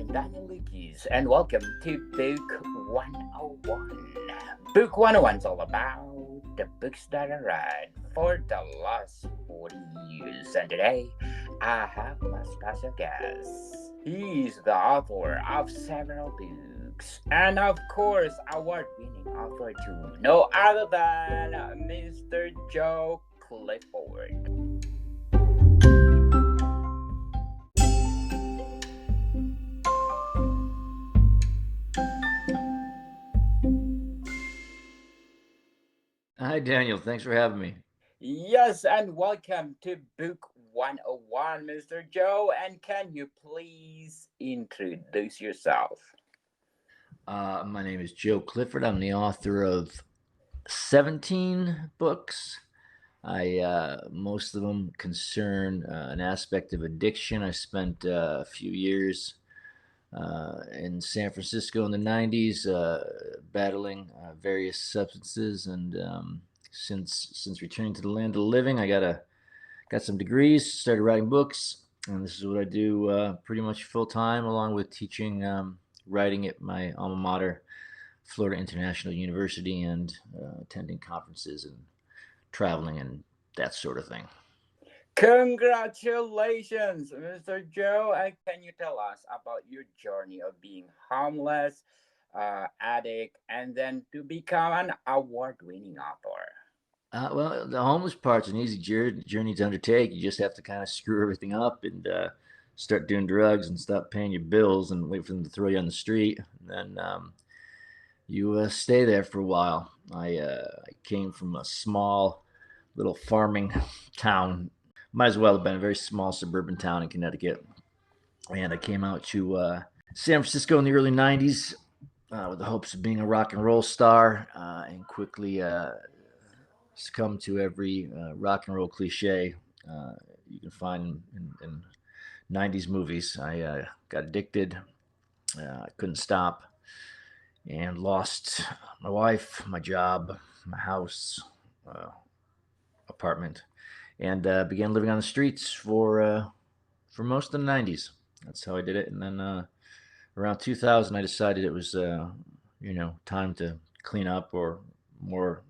I'm Daniel Lucas, and welcome to Book 101. Book 101 is all about the books that I read for the last 40 years. And today, I have my special guest. He is the author of several books, and of course, award-winning author too. No other than Mr. Joe Clifford. Hi, Daniel. Thanks for having me. Yes, and welcome to Book 101, Mr. Joe. And can you please introduce yourself? My name is Joe Clifford. I'm the author of 17 books. Most of them concern an aspect of addiction. I spent a few years in San Francisco in the 90s, battling various substances, and since returning to the land of the living, got some degrees, started writing books, and this is what I do pretty much full time, along with teaching writing at my alma mater, Florida International University, and attending conferences and traveling and that sort of thing. Congratulations, Mr. Joe. And can you tell us about your journey of being homeless, addict, and then to become an award winning author? Well, the homeless part's an easy journey to undertake. You just have to kind of screw everything up and start doing drugs and stop paying your bills and wait for them to throw you on the street. And then you stay there for a while. I came from a small little farming town. Might as well have been a very small suburban town in Connecticut. And I came out to San Francisco in the early 90s with the hopes of being a rock and roll star and quickly succumbed to every rock and roll cliche you can find in 90s movies. I got addicted. I couldn't stop and lost my wife, my job, my house, uh, apartment, and began living on the streets for most of the 90s. That's how I did it. And then around 2000, I decided it was time to clean up, or more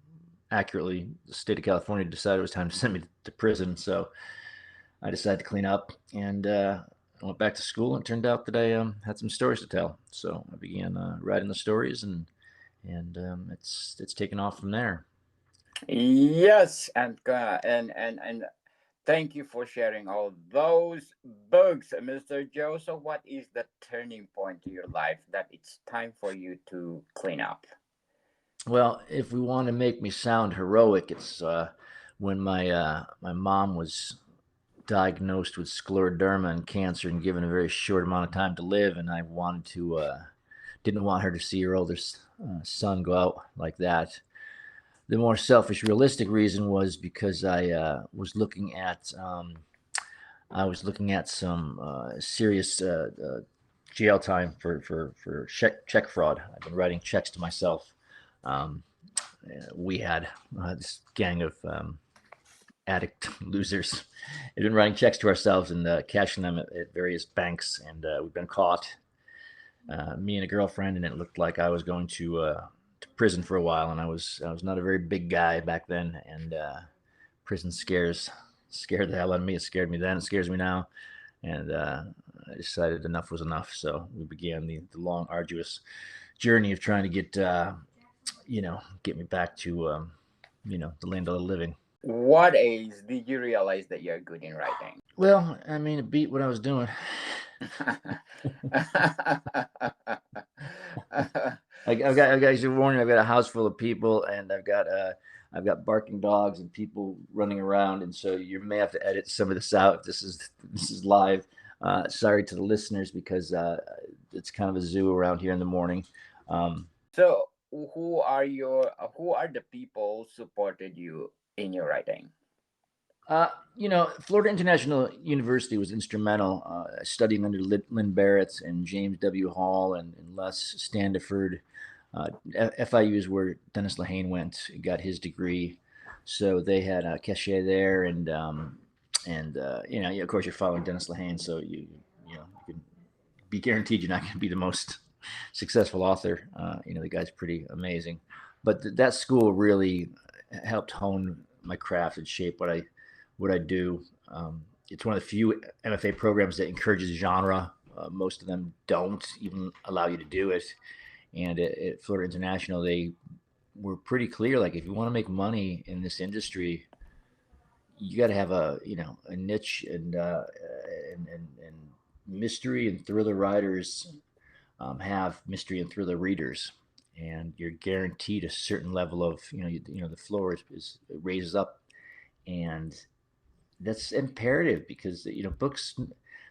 accurately, the state of California decided it was time to send me to prison. So I decided to clean up, and I went back to school. And it turned out that I had some stories to tell. So I began writing the stories, and it's taken off from there. Yes, and thank you for sharing all those books, Mr. Joe. So, what is the turning point to your life that it's time for you to clean up? Well, if we want to make me sound heroic, it's when my mom was diagnosed with scleroderma and cancer and given a very short amount of time to live, and I wanted to didn't want her to see her oldest son go out like that. The more selfish, realistic reason was because I was looking at some serious jail time for check fraud. I've been writing checks to myself. Um, we had this gang of addict losers had been writing checks to ourselves and cashing them at various banks, and we've been caught. Me and a girlfriend, and it looked like I was going to prison for a while. And I was not a very big guy back then, and prison scared the hell out of me. It scared me then. It scares me now, and I decided enough was enough. So we began the long, arduous journey of trying to get me back to the land of the living. What age did you realize that you're good in writing? Well, I mean, it beat what I was doing. I should warn you. I've got a house full of people, and I've got barking dogs and people running around, and so you may have to edit some of this out. This is live. Sorry to the listeners, because it's kind of a zoo around here in the morning. Um, So, who are the people supported you in your writing? Florida International University was instrumental, studying under Lynn Barrett and James W. Hall and Les Standiford. FIU is where Dennis Lehane went, got his degree. So they had a cachet there, and of course you're following Dennis Lehane, so you can be guaranteed you're not going to be the most successful author. The guy's pretty amazing, but that school really helped hone my craft and shape what I do. It's one of the few MFA programs that encourages genre. Most of them don't even allow you to do it. And at Florida International, they were pretty clear. Like, if you want to make money in this industry, you got to have a niche, and mystery and thriller writers have mystery and thriller readers, and you're guaranteed a certain level of the floor is raises up, and that's imperative because books.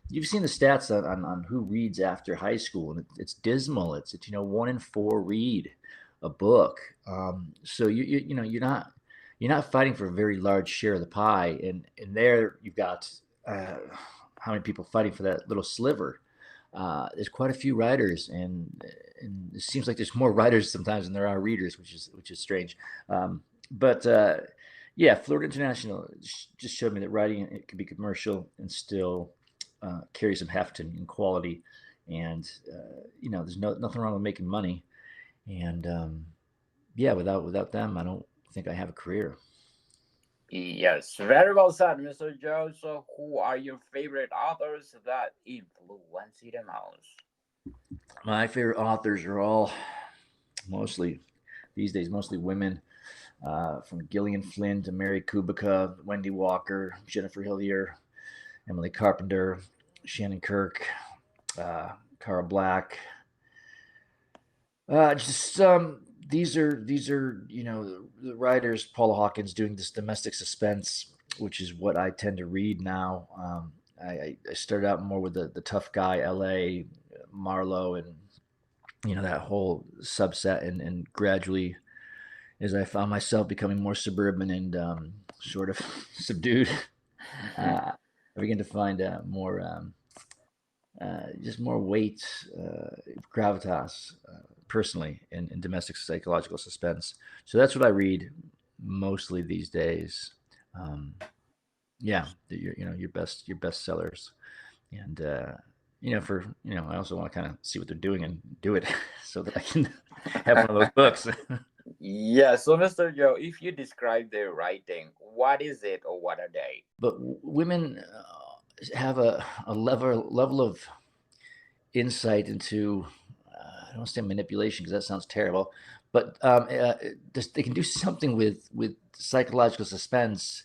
You've seen the stats on who reads after high school, and it's dismal. It's 1 in 4 read a book. So you're not fighting for a very large share of the pie, and there you've got how many people fighting for that little sliver. There's quite a few writers, and it seems like there's more writers sometimes than there are readers, which is strange. But yeah, Florida International just showed me that writing it can be commercial and still carry some heft and quality, and there's nothing wrong with making money. And yeah, without them, I don't think I have a career. Yes, very well said, Mr. Joe. So, who are your favorite authors that influence you the most? My favorite authors are all mostly these days mostly women, from Gillian Flynn to Mary Kubica, Wendy Walker, Jennifer Hillier, Emily Carpenter, Shannon Kirk, Cara Black. Just these are the writers. Paula Hawkins doing this domestic suspense, which is what I tend to read now. I started out more with the tough guy L.A. Marlowe, and that whole subset, and gradually, as I found myself becoming more suburban and sort of subdued, I began to find more just more weight, gravitas, personally, in domestic psychological suspense. So that's what I read mostly these days. Um, yeah, your best sellers, and I also want to kind of see what they're doing and do it so that I can have one of those books. Yeah, so Mr. Joe, if you describe their writing, what is it or what are they? But women have a level of insight into, I don't want to say manipulation because that sounds terrible, but they can do something with psychological suspense,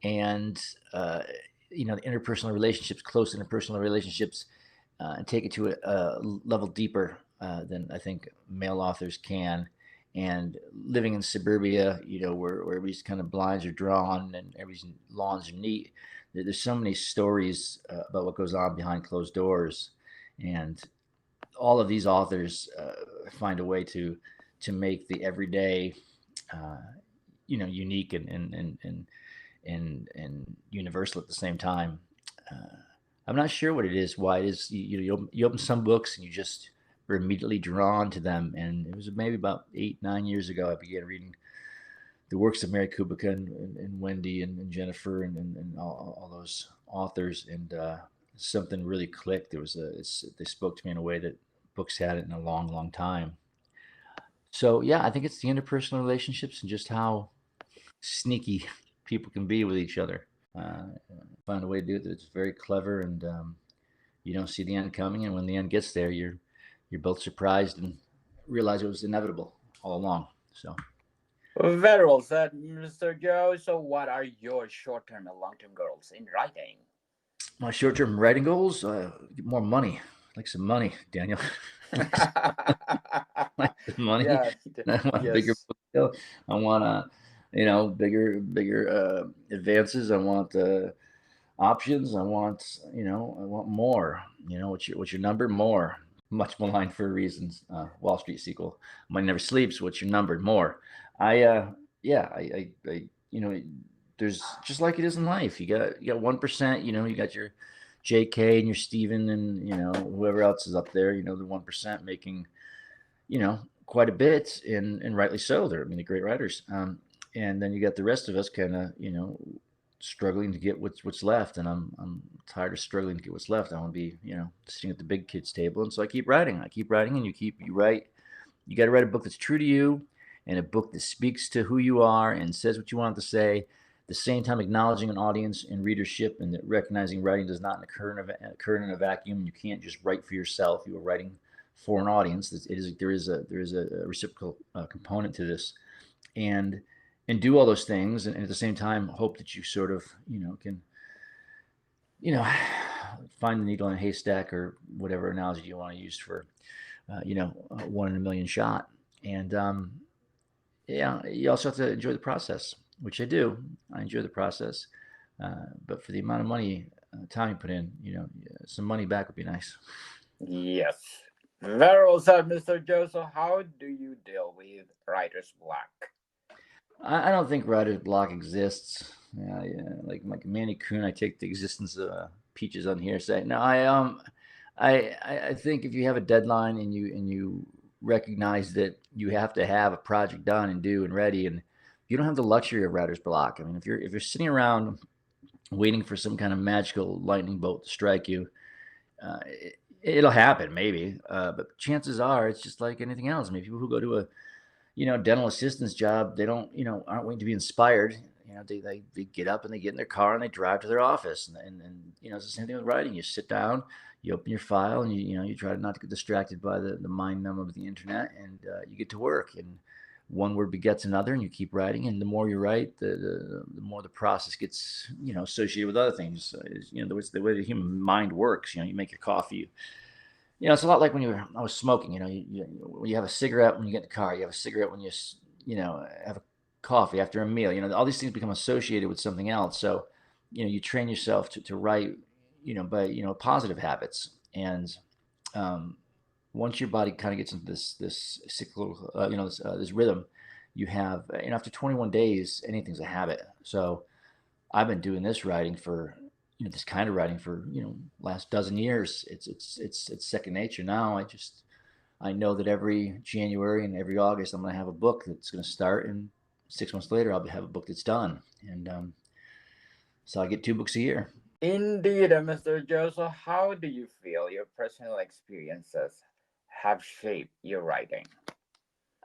and the interpersonal relationships, close interpersonal relationships, and take it to a level deeper than I think male authors can. And living in suburbia, where everybody's kind of blinds are drawn and everybody's lawns are neat, there's so many stories about what goes on behind closed doors, and all of these authors find a way to make the everyday, unique and universal at the same time. I'm not sure what it is, why it is. You open some books and you just are immediately drawn to them. And it was maybe about 8, 9 years ago I began reading the works of Mary Kubica and Wendy and Jennifer and all those authors, and something really clicked. They spoke to me in a way that books hadn't in a long, long time. So yeah, I think it's the interpersonal relationships and just how sneaky people can be with each other. Find a way to do it that's very clever, and you don't see the end coming. And when the end gets there, you're both surprised and realize it was inevitable all along. So Very well said, Mr. Joe. So, what are your short term and long term goals in writing? my short-term writing goals: get more money. Like some money, Daniel. like, some, like some money. Yeah, I want a bigger yes. book deal. I want bigger advances. I want options. I want more. What's your number? More. Much maligned for reasons. Wall Street sequel. Money never sleeps. What's your number? More. I yeah. I there's just like it is in life. You got 1%. You got your J.K. and your Steven and whoever else is up there. The 1% making quite a bit, and rightly so. They're great writers. And then you got the rest of us kind of struggling to get what's left, and I'm tired of struggling to get what's left. I want to be, sitting at the big kids table. And so I keep writing. I keep writing, and you write. You got to write a book that's true to you, and a book that speaks to who you are and says what you want to say. At the same time, acknowledging an audience and readership, and that recognizing writing does not occur in a vacuum. You can't just write for yourself. You are writing for an audience. There is a reciprocal component to this, and do all those things, and at the same time hope that you sort of can you know find the needle in a haystack, or whatever analogy you want to use for one in a million shot. And yeah, you also have to enjoy the process, which I do. I enjoy the process, but for the amount of money, time you put in, some money back would be nice. Yes. Very well said, Mr. Joe. So, how do you deal with writer's block? I don't think writer's block exists. Yeah, like Manny Kuhn, I take the existence of peaches on hearsay. No, I think if you have a deadline, and you recognize that you have to have a project done and due and ready, and you don't have the luxury of writer's block. I mean, if you're sitting around waiting for some kind of magical lightning bolt to strike you, it'll happen maybe, but chances are it's just like anything else. I mean, people who go to a dental assistance job, they don't, aren't waiting to be inspired. They get up and they get in their car and they drive to their office. And it's the same thing with writing. You sit down, you open your file, and you try not to get distracted by the mind numb of the internet, and you get to work. And one word begets another, and you keep writing. And the more you write, the more the process gets, associated with other things. The way the human mind works. You make your coffee, it's a lot like when I was smoking. You have a cigarette when you get in the car. You have a cigarette when have a coffee after a meal. All these things become associated with something else. So, you train yourself to write, by positive habits. And once your body kind of gets into this cyclical, this rhythm, you have, after 21 days, anything's a habit. So, I've been doing this writing for this kind of writing for last dozen years. It's second nature now. I know that every January and every August I'm going to have a book that's going to start, and 6 months later I'll have a book that's done. And so I get 2 books a year. Indeed, Mr. Joe. So, how do you feel your personal experiences have shaped your writing?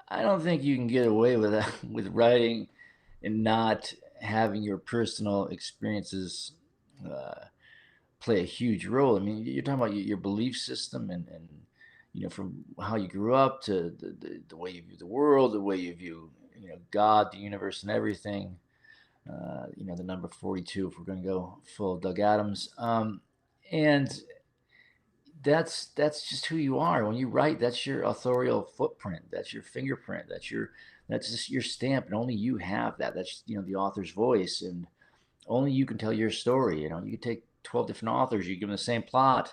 I don't think you can get away with that with writing and not having your personal experiences uh, play a huge role. I mean, you're talking about your belief system, and from how you grew up to the way you view the world, the way you view God, the universe, and everything. The number 42, if we're going to go full Doug Adams, and that's just who you are when you write. That's your authorial footprint. That's your fingerprint. That's just your stamp, and only you have that. That's the author's voice, and only you can tell your story. You could take 12 different authors, you give them the same plot,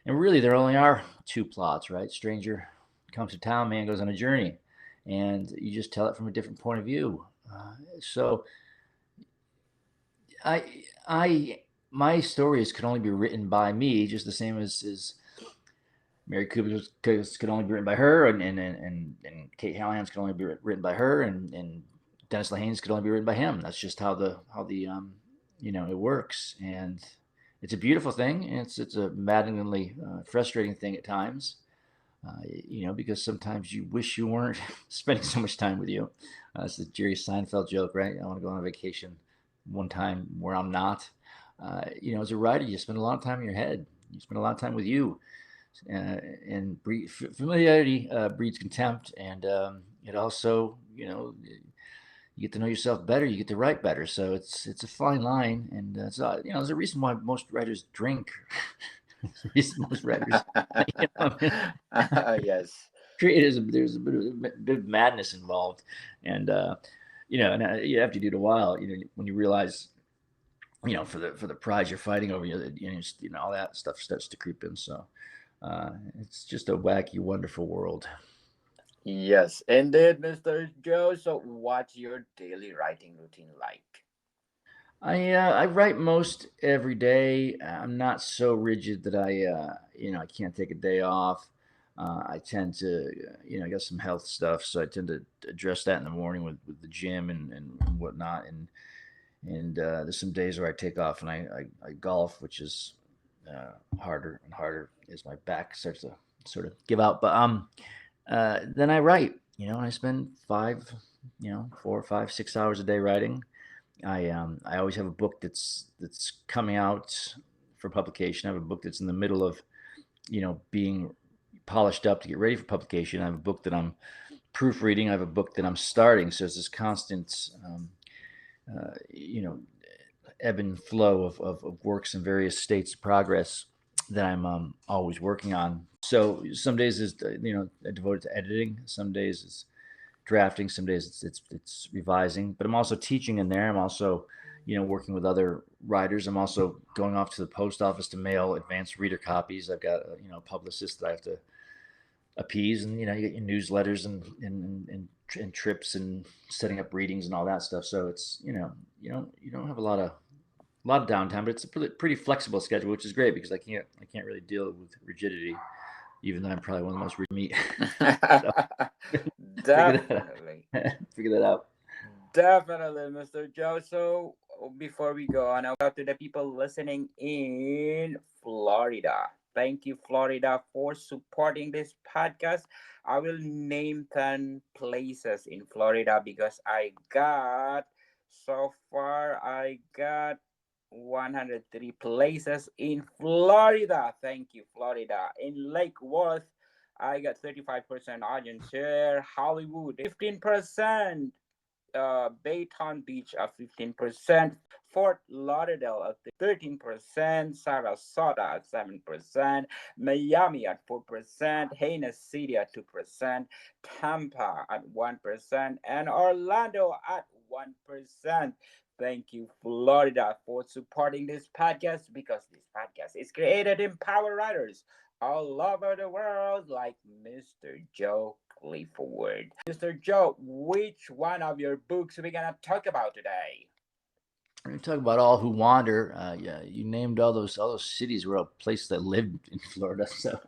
and really there only are two plots, right? Stranger comes to town, man goes on a journey, and you just tell it from a different point of view. So I my stories could only be written by me, just the same as Mary Cooper's could only be written by her, and Kate Hallahan's could only be written by her, and Dennis Lehane's could only be written by him. That's just how the it works, and it's a beautiful thing, and it's a maddeningly frustrating thing at times. Because sometimes you wish you weren't spending so much time with you. It's the Jerry Seinfeld joke, right? I want to go on a vacation one time where I'm not. As a writer, you spend a lot of time in your head. You spend a lot of time with you, and familiarity breeds contempt, and it also, you get to know yourself better. You get to write better. So it's a fine line, and there's a reason why most writers drink. There's a reason most writers, Yes. creators, there's a bit of madness involved, and you have to do it a while. When you realize, for the prize you're fighting over, all that stuff starts to creep in. So it's just a wacky, wonderful world. Yes, indeed, Mr. Joe. So, what's your daily writing routine like? I write most every day. I'm not so rigid that I can't take a day off. I tend to, I got some health stuff, so I tend to address that in the morning with the gym and whatnot. And there's some days where I take off and I golf, which is harder and harder as my back starts to sort of give out. But then I write, and I spend 4, 5, 6 hours a day writing. I always have a book that's coming out for publication. I have a book that's in the middle of being polished up to get ready for publication. I have a book that I'm proofreading. I have a book that I'm starting. So it's this constant, uh, you know, ebb and flow of works in various states of progress that I'm always working on. So some days is devoted to editing. Some days it's drafting. Some days it's revising. But I'm also teaching in there. I'm also working with other writers. I'm also going off to the post office to mail advanced reader copies. I've got a publicist that I have to appease, and you get your newsletters and trips and setting up readings and all that stuff. So it's you don't have a lot of downtime, but it's a pretty flexible schedule, which is great because I can't really deal with rigidity, even though I'm probably one of the most rigid meat. So figure that Definitely. out. Figure that out. Definitely, Mr. Joe. So before we go on, out to the people listening in Florida. Thank you, Florida, for supporting this podcast. I will name 10 places in Florida because so far, I got 103 places in Florida. Thank you, Florida. In Lake Worth, I got 35% audience share. Hollywood, 15%. Baytown Beach at 15%, Fort Lauderdale at 13%, Sarasota at 7%, Miami at 4%, Haines City at 2%, Tampa at 1%, and Orlando at 1%. Thank you, Florida, for supporting this podcast because this podcast is created in Power Writers all over the world, like Mr. Joe Clifford. Mr. Joe, which one of your books are we gonna talk about today? We're going to talk about All Who Wander. Yeah, you named all those cities were all places that lived in Florida. So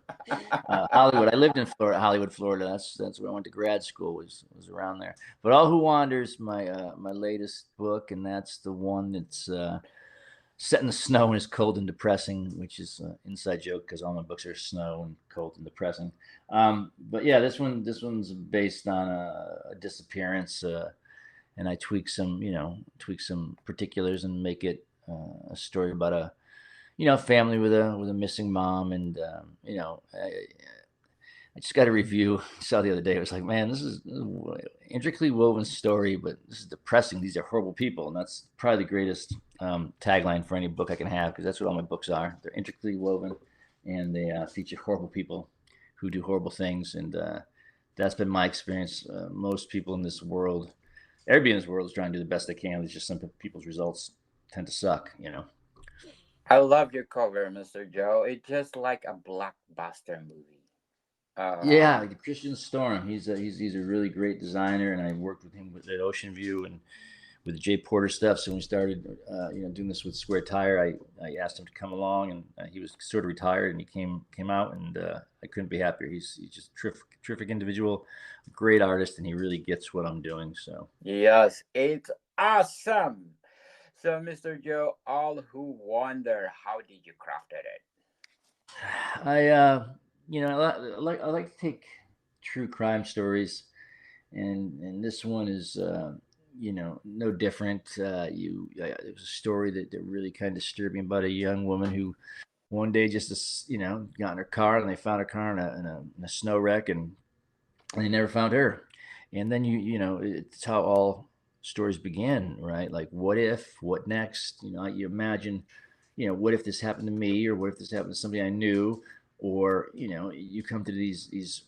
Hollywood, I lived in Florida, Hollywood, Florida. That's where I went to grad school. Was around there. But All Who Wanders, my latest book, and that's the one that's set in the snow and is cold and depressing, which is an inside joke because all my books are snow and cold and depressing. But yeah, this one's based on a disappearance. And I tweak some particulars and make it a story about a family with a missing mom, and I just got a review. I saw the other day. It was like, man, this is an intricately woven story, but this is depressing. These are horrible people, and that's probably the greatest tagline for any book I can have because that's what all my books are. They're intricately woven, and they feature horrible people who do horrible things, and that's been my experience. Most people in this world, everybody in this world, is trying to do the best they can. It's just some people's results tend to suck. I love your cover, Mr. Joe. It's just like a blockbuster movie. Yeah, Uh, like Christian Storm. He's a really great designer, and I worked with him at Ocean View and with the Jay Porter stuff. So when we started, doing this with Square Tire, I asked him to come along, and he was sort of retired, and he came out, and I couldn't be happier. He's just terrific individual, great artist, and he really gets what I'm doing. So yes, it's awesome. So, Mr. Joe, all who wonder how did you crafted it? I I like to take true crime stories, and this one is no different. It was a story that really kind of disturbed me about a young woman who one day just got in her car, and they found her car in a snow wreck, and they never found her. And then it's how all stories begin, right? Like, what if, what next? You imagine, what if this happened to me, or what if this happened to somebody I knew, or you come to these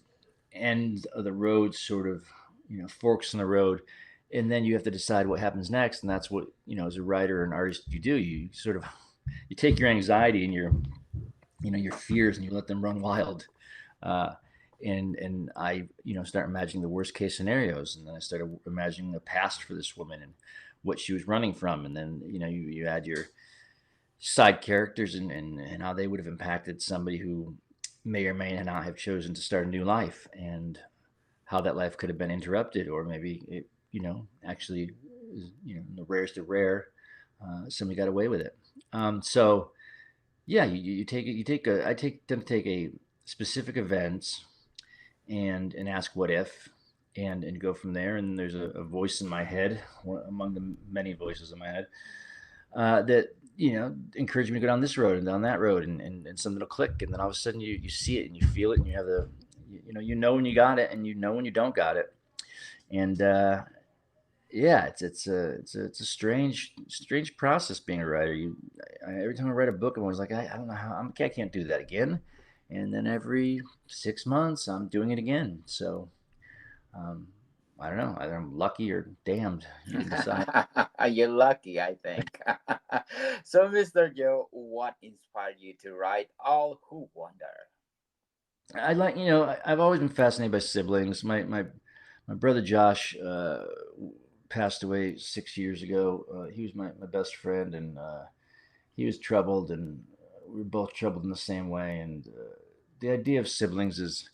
end of the road sort of forks in the road, and then you have to decide what happens next. And that's what as a writer and artist you do. You sort of you take your anxiety and your fears, and you let them run wild. uh, and I start imagining the worst case scenarios, and then I started imagining the past for this woman and what she was running from, and then you add your side characters, and how they would have impacted somebody who may or may not have chosen to start a new life, and how that life could have been interrupted, or maybe it actually is, the rarest of rare, somebody got away with it. So yeah, you take it. You take a. I take them to take a specific event and ask what if, and go from there. And there's a voice in my head, among the many voices in my head, that encourage me to go down this road and down that road, and something will click, and then all of a sudden you see it and you feel it, and you have the when you got it, and when you don't got it, and yeah, it's a strange process being a writer. Every time I write a book, I'm always like, I don't know how I can't do that again, and then every 6 months I'm doing it again. So um, I don't know, either I'm lucky or damned. You can decide. You're lucky, I think. So, Mr. Joe, what inspired you to write All Who Wonder? I like I've always been fascinated by siblings. My brother Josh passed away 6 years ago. He was my best friend, and he was troubled, and we were both troubled in the same way. And the idea of siblings is,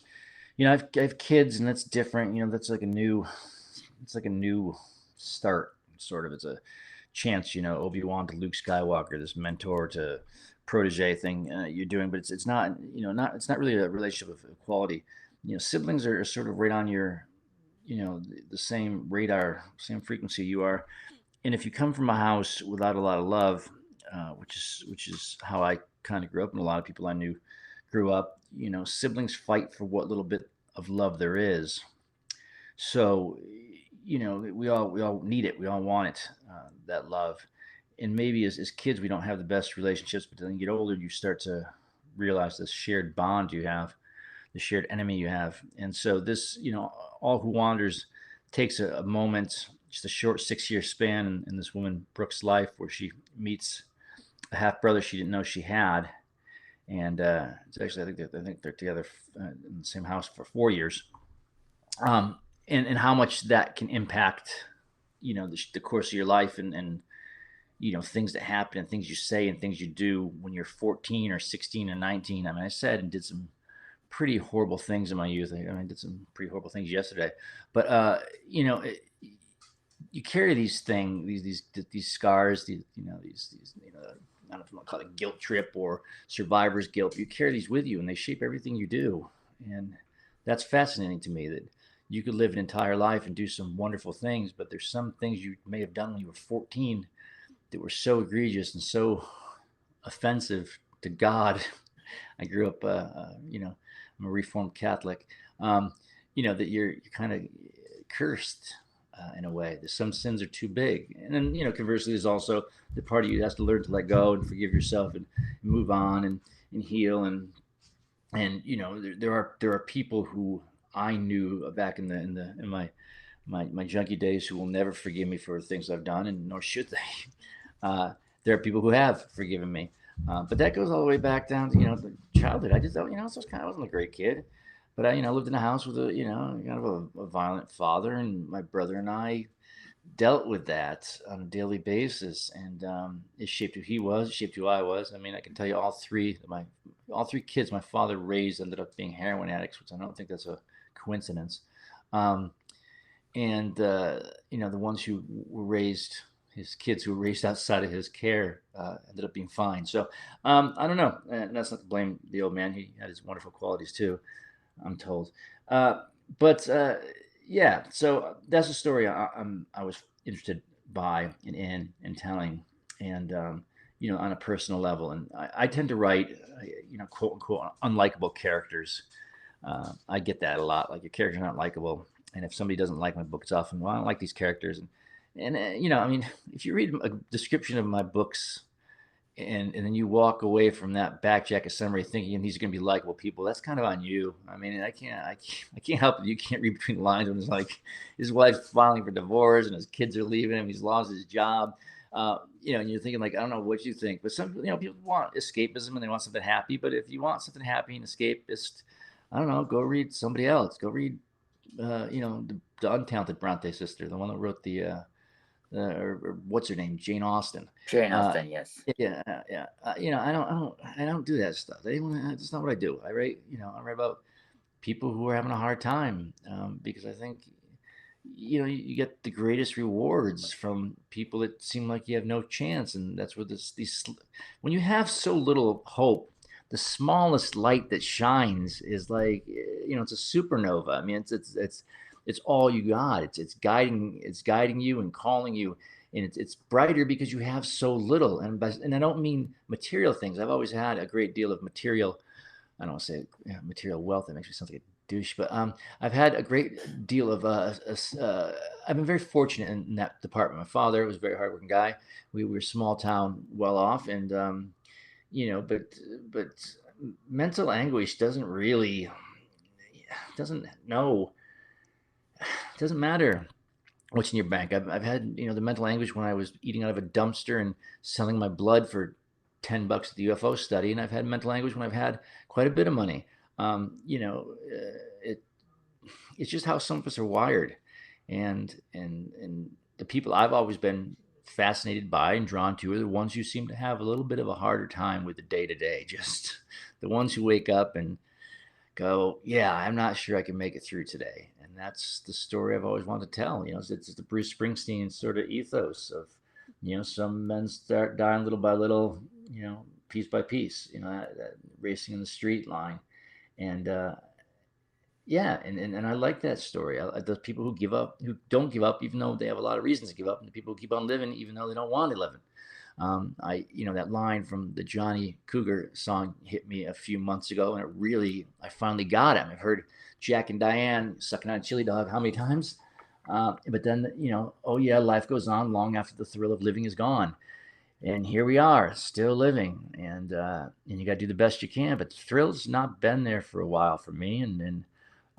I have kids, and that's different. That's like a new start, sort of. It's a chance, Obi-Wan to Luke Skywalker, this mentor to protege thing you're doing, but it's not, it's not really a relationship of equality. Siblings are sort of right on your, the same radar, same frequency you are. And if you come from a house without a lot of love, which is how I kind of grew up, and a lot of people I knew grew up, siblings fight for what little bit of love there is. So, we all need it. We all want it, that love. And maybe as kids, we don't have the best relationships, but then you get older, you start to realize this shared bond you have, the shared enemy you have. And so this, All Who Wanders takes a moment, just a short 6 year span in this woman Brooke's life, where she meets a half brother she didn't know she had. And it's actually, I think they're together in the same house for 4 years. um, and how much that can impact the course of your life, and things that happen, and things you say, and things you do when you're 14 or 16 and 19. I mean, I said and did some pretty horrible things in my youth. I did some pretty horrible things yesterday, but you carry these things, these scars, these I don't know if you want to call it guilt trip or survivor's guilt. You carry these with you, and they shape everything you do. And that's fascinating to me, that you could live an entire life and do some wonderful things, but there's some things you may have done when you were 14 that were so egregious and so offensive to God. I grew up, I'm a Reformed Catholic. Um, that you're kind of cursed in a way. That some sins are too big, and then conversely, there's also the part of you that has to learn to let go and forgive yourself, and move on, and heal, and there are people who I knew back in my junkie days, who will never forgive me for things I've done, and nor should they. There are people who have forgiven me, but that goes all the way back down to the childhood. I just I wasn't a great kid, but I lived in a house with a kind of a violent father, and my brother and I dealt with that on a daily basis, and it shaped who he was, it shaped who I was. I mean, I can tell you all three kids my father raised ended up being heroin addicts, which I don't think that's a coincidence. Um, and the ones who were raised, his kids who were raised outside of his care, ended up being fine. So I don't know, and that's not to blame the old man. He had his wonderful qualities too, I'm told. Uh, but yeah, so that's a story I was interested by and in and telling, and on a personal level. And I tend to write, quote unquote, unlikable characters. I get that a lot. Like, your character's not likable, and if somebody doesn't like my book, it's often, well, I don't like these characters, and I mean, if you read a description of my books, and then you walk away from that back jacket summary thinking these are going to be likable people, that's kind of on you. I mean, I can't help it. You can't read between the lines when it's like his wife's filing for divorce and his kids are leaving him, he's lost his job. And you're thinking, like, I don't know what you think, but some people want escapism and they want something happy. But if you want something happy and escapist, I don't know, go read somebody else. Go read the untalented Bronte sister, the one that wrote or what's her name, Jane Austen. Jane Uh, Austen, yes. yeah, yeah. I don't do that stuff. That's not what I do. I write about people who are having a hard time, because I think you get the greatest rewards from people that seem like you have no chance, and that's where when you have so little hope, the smallest light that shines is like, it's a supernova. I mean, it's all you got. It's guiding you and calling you, and it's brighter because you have so little. And I don't mean material things. I've always had a great deal of material. I don't want to say material wealth. That makes me sound like a douche, but I've had a great deal of. I've been very fortunate in that department. My father was a very hardworking guy. We were small town, well off, and but mental anguish doesn't know doesn't matter what's in your bank. I've had the mental anguish when I was eating out of a dumpster and selling my blood for $10 at the UFO study, and I've had mental anguish when I've had quite a bit of money. It it's just how some of us are wired, and the people I've always been fascinated by and drawn to are the ones who seem to have a little bit of a harder time with the day to day. Just the ones who wake up and go, yeah, I'm not sure I can make it through today. And that's the story I've always wanted to tell. It's the Bruce Springsteen sort of ethos of, some men start dying little by little, piece by piece, that racing in the street line. And yeah, and I like that story. The people who give up, who don't give up, even though they have a lot of reasons to give up, and the people who keep on living, even though they don't want to live. That line from the Johnny Cougar song hit me a few months ago, and I finally got it. I've heard Jack and Diane sucking on a chili dog how many times? But then, oh yeah, life goes on long after the thrill of living is gone. And here we are, still living, and you got to do the best you can. But the thrill's not been there for a while for me, and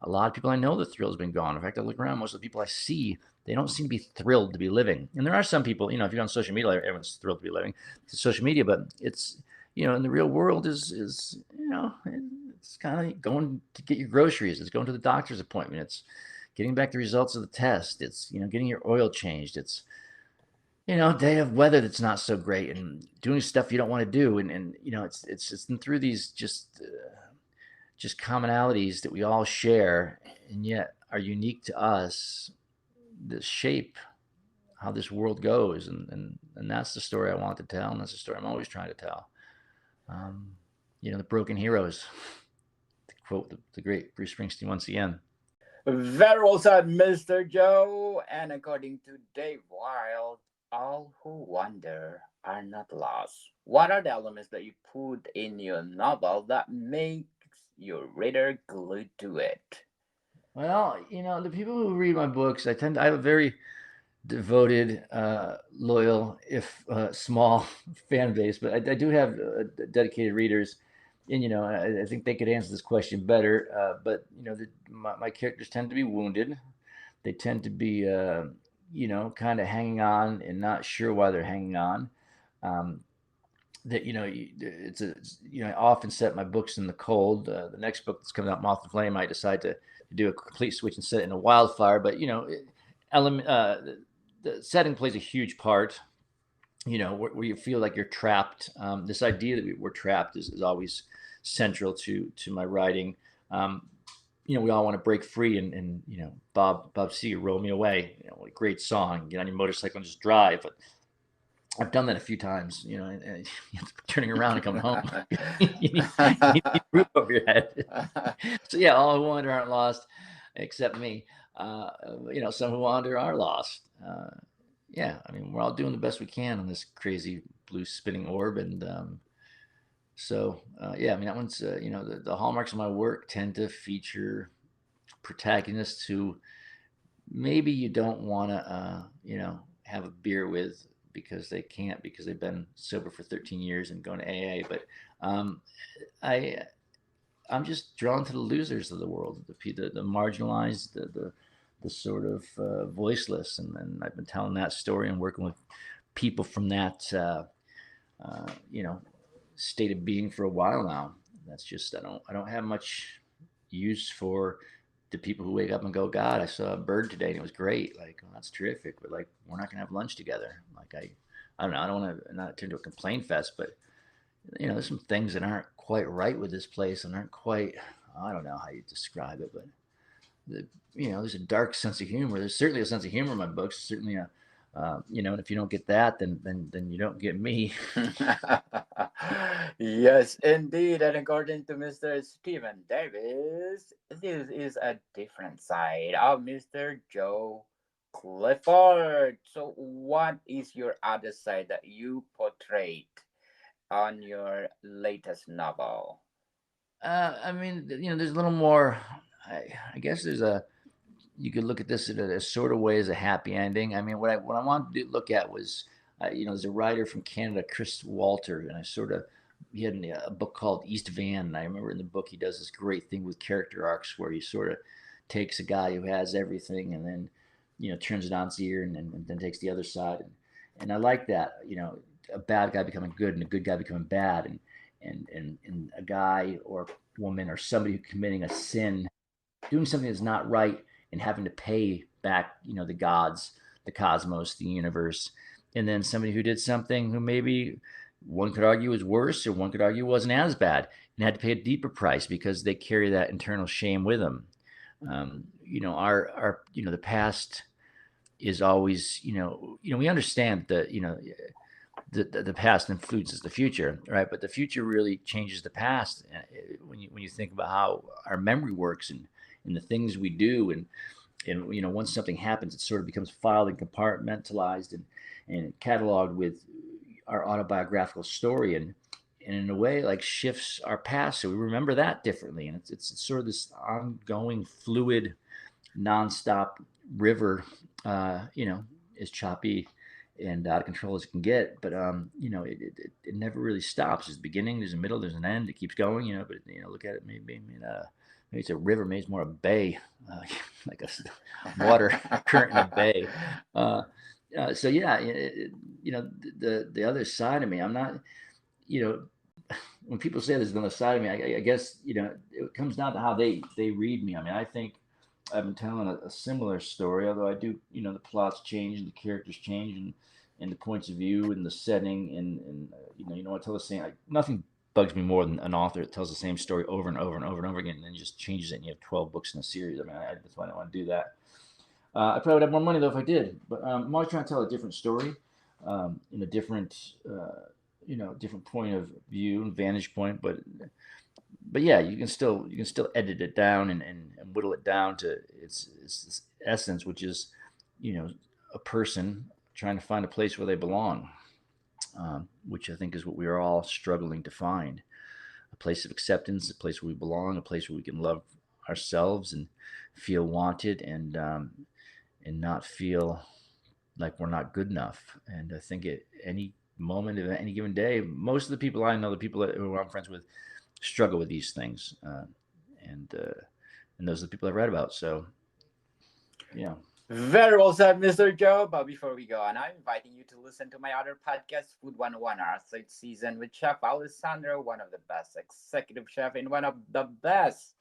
a lot of people I know, the thrill's been gone. In fact, I look around, most of the people I see, they don't seem to be thrilled to be living. And there are some people, if you're on social media, everyone's thrilled to be living. It's social media, but it's, in the real world is it's kind of going to get your groceries. It's going to the doctor's appointment. It's getting back the results of the test. It's, getting your oil changed. It's, day of weather that's not so great, and doing stuff you don't want to do. And it's through these just commonalities that we all share and yet are unique to us that shape how this world goes. And that's the story I want to tell, and that's the story I'm always trying to tell. The broken heroes, to quote the great Bruce Springsteen once again. Very well said, Mr. Joe. And according to Dave Wild, all who wander are not lost. What are the elements that you put in your novel that makes your reader glued to it? Well, the people who read my books, I have a very devoted, loyal, if small fan base, but I do have dedicated readers. And I think they could answer this question better. But my characters tend to be wounded. They tend to be, kind of hanging on and not sure why they're hanging on. That I often set my books in the cold. The next book that's coming out, Moth and Flame, I decide to do a complete switch and set it in a wildfire. But element the setting plays a huge part. Where you feel like you're trapped. This idea that we're trapped is always central to my writing. We all want to break free, and Bob Seger, Roll Me Away, a great song. Get on your motorcycle and just drive. But I've done that a few times, and turning around and coming home. you need a roof over your head. So yeah, all who wander aren't lost, except me. Some who wander are lost. Yeah, I mean, we're all doing the best we can on this crazy blue spinning orb, and yeah, I mean, that one's the hallmarks of my work tend to feature protagonists who maybe you don't want to have a beer with because they can't, because they've been sober for 13 years and going to AA. But I I'm just drawn to the losers of the world, the marginalized, the sort of voiceless, and I've been telling that story and working with people from that state of being for a while now. That's just I don't have much use for the people who wake up and go, God, I saw a bird today and it was great. Like, well, that's terrific, but like, we're not gonna have lunch together. Like, I don't know. I don't want to not turn into a complaint fest, but there's some things that aren't quite right with this place and aren't quite. I don't know how you describe it, but the there's a dark sense of humor. There's certainly a sense of humor in my books. Certainly a and if you don't get that, then you don't get me. Yes, indeed. And according to Mr. Stephen Davis, this is a different side of Mr. Joe Clifford. So, what is your other side that you portrayed on your latest novel? I mean, there's a little more. I guess there's a you could look at this in a sort of way as a happy ending. I mean, what I wanted to look at was, there's a writer from Canada, Chris Walter, and he had a book called East Van, and I remember in the book he does this great thing with character arcs where he sort of takes a guy who has everything and then, turns it on its ear and then takes the other side, and I like that, a bad guy becoming good and a good guy becoming bad, and a guy or woman or somebody who committing a sin doing something that's not right and having to pay back, the gods, the cosmos, the universe, and then somebody who did something who maybe one could argue was worse or one could argue wasn't as bad and had to pay a deeper price because they carry that internal shame with them. Our the past is always we understand that the past influences the future, right? But the future really changes the past when you think about how our memory works and the things we do and once something happens, it sort of becomes filed and compartmentalized and cataloged with our autobiographical story and in a way like shifts our past so we remember that differently and it's sort of this ongoing fluid nonstop river, as choppy and out of control as it can get. But it never really stops. There's a beginning, there's a middle, there's an end. It keeps going, But look at it, maybe it's a river, maybe it's more a bay, like a water current in a bay. Uh, so yeah, the other side of me, I'm not, you know, when people say there's another side of me, I guess it comes down to how they read me. I mean, I think I've been telling a similar story, although I do, the plots change and the characters change and the points of view and the setting and I tell the same. Like, nothing bugs me more than an author that tells the same story over and over and over and over again and then just changes it and you have 12 books in a series. I mean, that's why I don't want to do that. I probably would have more money though if I did, but I'm always trying to tell a different story in a different, different point of view and vantage point. But yeah, you can still edit it down and whittle it down to its essence, which is, you know, a person trying to find a place where they belong, which I think is what we are all struggling to find: a place of acceptance, a place where we belong, a place where we can love ourselves and feel wanted and not feel like we're not good enough. And I think at any moment of any given day, most of the people I know, the people who I'm friends with, struggle with these things, and and those are the people I've read about. So yeah. Very well said, Mr. Joe. But before we go on, I'm inviting you to listen to my other podcast, Food 101, our third season with Chef Alessandro, one of the best executive chef in one of the best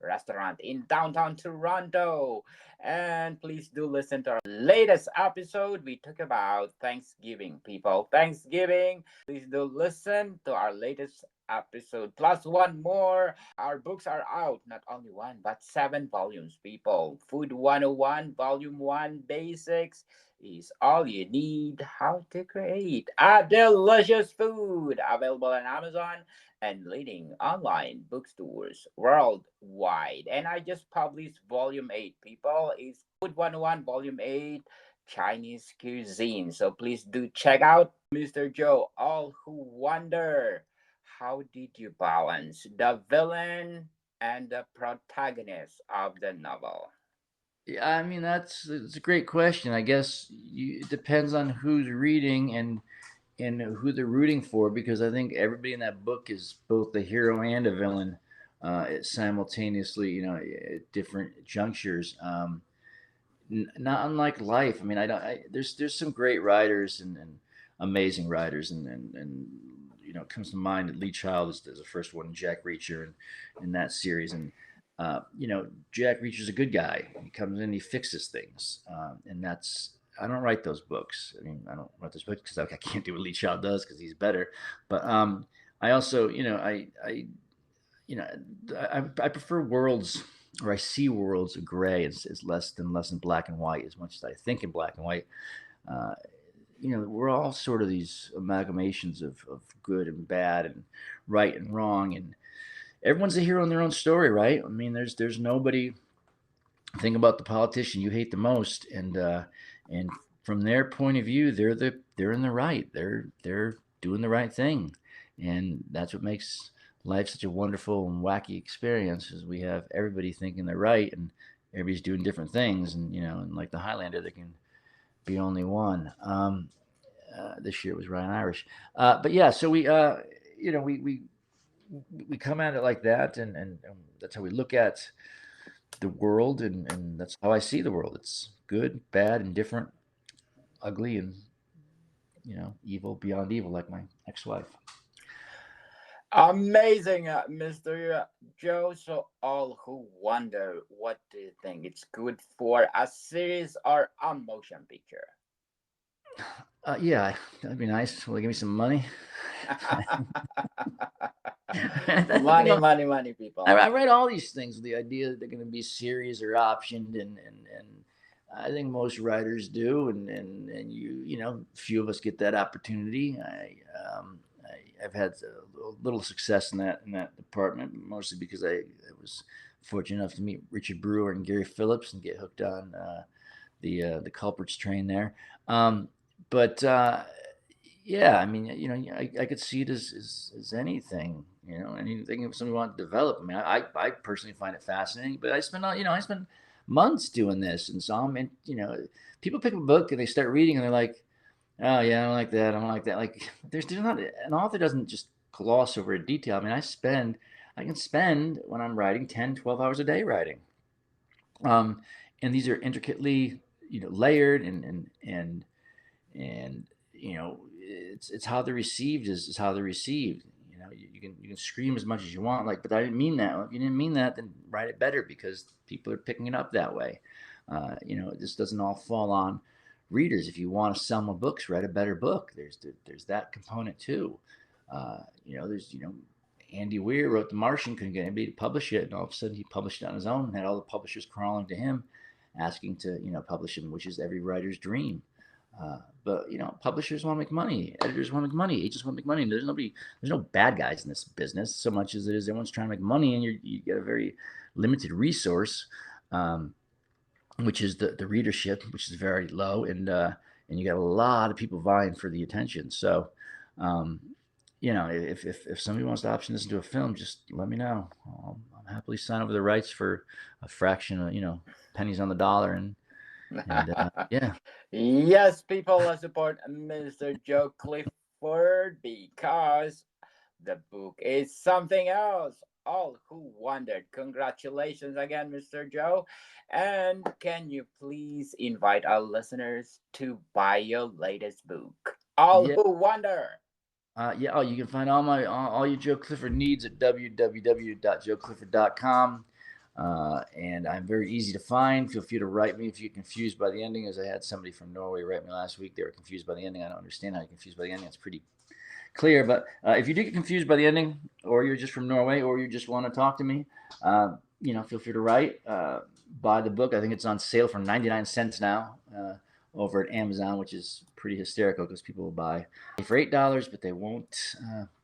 restaurant in downtown Toronto. And please do listen to our latest episode. We talk about Thanksgiving, people. Thanksgiving. Please do listen to our latest episode. Plus one more. Our books are out. Not only one, but 7 volumes, people. Food 101, Volume 1 Basics is all you need how to create a delicious food. Available on Amazon and leading online bookstores worldwide. And I just published Volume 8, people. It's Food 101 Volume 8 Chinese Cuisine. So please do check out Mr. Joe. All who wonder, how did you balance the villain and the protagonist of the novel? Yeah, I mean it's a great question. I guess it depends on who's reading and who they're rooting for because I think everybody in that book is both a hero and a villain simultaneously. At different junctures. Not unlike life. I mean, I don't. There's some great writers and amazing writers, and it comes to mind that Lee Child is the first one, Jack Reacher, in that series, and Jack Reacher's a good guy. He comes in, he fixes things, and that's. I don't write those books. I mean, I don't write those books because I can't do what Lee Child does because he's better. But I also, I prefer worlds or I see worlds of gray. It's less than black and white as much as I think in black and white. Uh, we're all sort of these amalgamations of good and bad and right and wrong, and everyone's a hero in their own story, right? I mean, there's nobody. Think about the politician you hate the most, and from their point of view, they're in the right. They're doing the right thing, and that's what makes life such a wonderful and wacky experience. Is we have everybody thinking they're right, and everybody's doing different things, and and like the Highlander, there can be only one. This year it was Ryan Irish, but yeah. So we come at it like that, and that's how we look at the world, and that's how I see the world. It's good, bad, indifferent, ugly, and evil beyond evil, like my ex-wife. Amazing, Mr. Joe. So, all who wonder, what do you think? It's good for a series or a motion picture? Yeah, that'd be nice. Will they give me some money? Money, money, money, I, people. I read all these things with the idea that they're going to be series or optioned, and I think most writers do, and few of us get that opportunity. I've had a little success in that department, mostly because I was fortunate enough to meet Richard Brewer and Gary Phillips and get hooked on the culprits train there. But yeah, I mean, I could see it as anything, anything if somebody wanted to develop. I mean, I personally find it fascinating, but I spend months doing this, and so people pick up a book and they start reading and they're like, oh yeah, I don't like that, I don't like that. Like, there's not an author doesn't just gloss over a detail. I mean, I can spend when I'm writing 10, 12 hours a day writing, um, and these are intricately layered and it's how they're received is how they're received. You can scream as much as you want, like, but I didn't mean that. Well, if you didn't mean that, then write it better because people are picking it up that way. This doesn't all fall on readers. If you want to sell more books, write a better book. There's that component too. There's Andy Weir wrote The Martian, couldn't get anybody to publish it, and all of a sudden he published it on his own and had all the publishers crawling to him, asking to publish him, which is every writer's dream. But publishers want to make money, editors want to make money, agents want to make money. There's no bad guys in this business so much as it is everyone's trying to make money, and you get a very limited resource, um, which is the readership, which is very low, and you got a lot of people vying for the attention. So, um, if somebody wants to option this into a film, just let me know. I'll happily sign over the rights for a fraction of pennies on the dollar, and yeah. Yes, people, support Mr. Joe Clifford because the book is something else. All who wondered, congratulations again, Mr. Joe. And can you please invite our listeners to buy your latest book? All Yeah, who wonder. yeah. Oh, you can find all your Joe Clifford needs at www.joeclifford.com. And I'm very easy to find. Feel free to write me if you're confused by the ending, as I had somebody from Norway write me last week. They were confused by the ending. I don't understand how you're confused by the ending. It's pretty clear. But if you do get confused by the ending, or you're just from Norway, or you just want to talk to me, feel free to write. Buy the book. I think it's on sale for 99 cents now. Over at Amazon, which is pretty hysterical because people will buy for $8, but they won't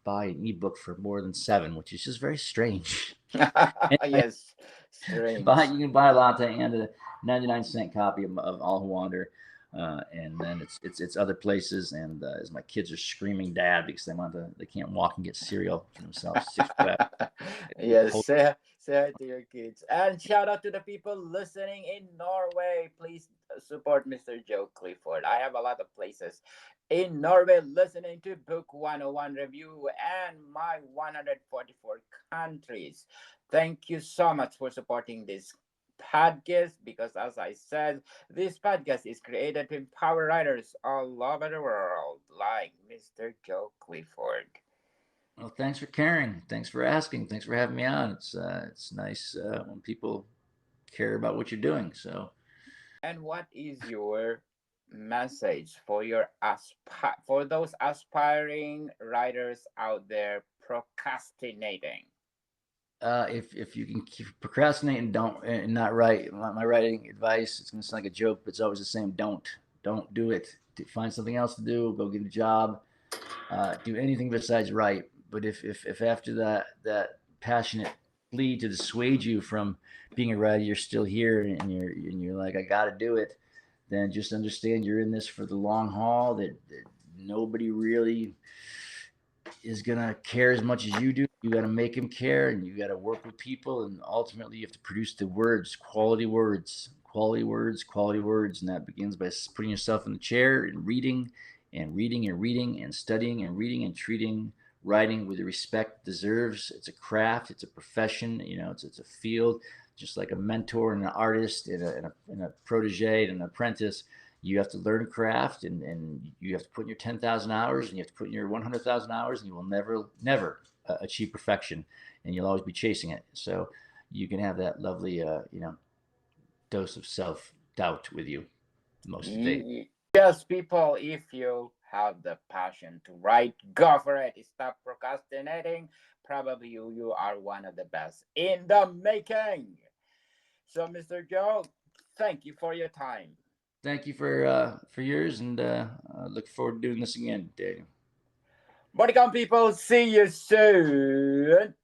buy an ebook for more than $7, which is just very strange. Anyway, Yes, strange. you can buy a latte and a 99-cent copy of All Who Wander, and then it's other places. And as my kids are screaming, "Dad!" because they can't walk and get cereal for themselves. 6 Yes, say hi to your kids. And shout out to the people listening in Norway. Please support Mr. Joe Clifford. I have a lot of places in Norway listening to Book 101 review and my 144 countries. Thank you so much for supporting this podcast because, as I said, this podcast is created to empower writers all over the world, like Mr. Joe Clifford. Well, thanks for caring. Thanks for asking. Thanks for having me on. It's nice when people care about what you're doing. So And what is your message for for those aspiring writers out there procrastinating? If you can keep procrastinating, don't and not write. My writing advice, it's gonna sound like a joke, but it's always the same. Don't do it. Find something else to do. Go get a job. Do anything besides write. But if after that passionate plea to dissuade you from being a writer, you're still here and you're like, I got to do it, then just understand you're in this for the long haul. That nobody really is gonna care as much as you do. You got to make them care, and you got to work with people, and ultimately you have to produce the words, quality words, quality words, quality words, and that begins by putting yourself in the chair and reading, and reading and reading and studying and reading and treating writing with the respect it deserves. It's a craft, it's a profession, it's a field, just like a mentor and an artist and a protege and an apprentice. You have to learn a craft, and you have to put in your 10,000 hours, and you have to put in your 100,000 hours, and you will never achieve perfection, and you'll always be chasing it. So you can have that lovely dose of self-doubt with you most of the day. Yes, people, if you have the passion to write, go for it. Stop procrastinating. Probably you are one of the best in the making. So, Mr. Joe, thank you for your time. Thank you for yours, and look forward to doing this again, Daniel. Bodycom people, see you soon.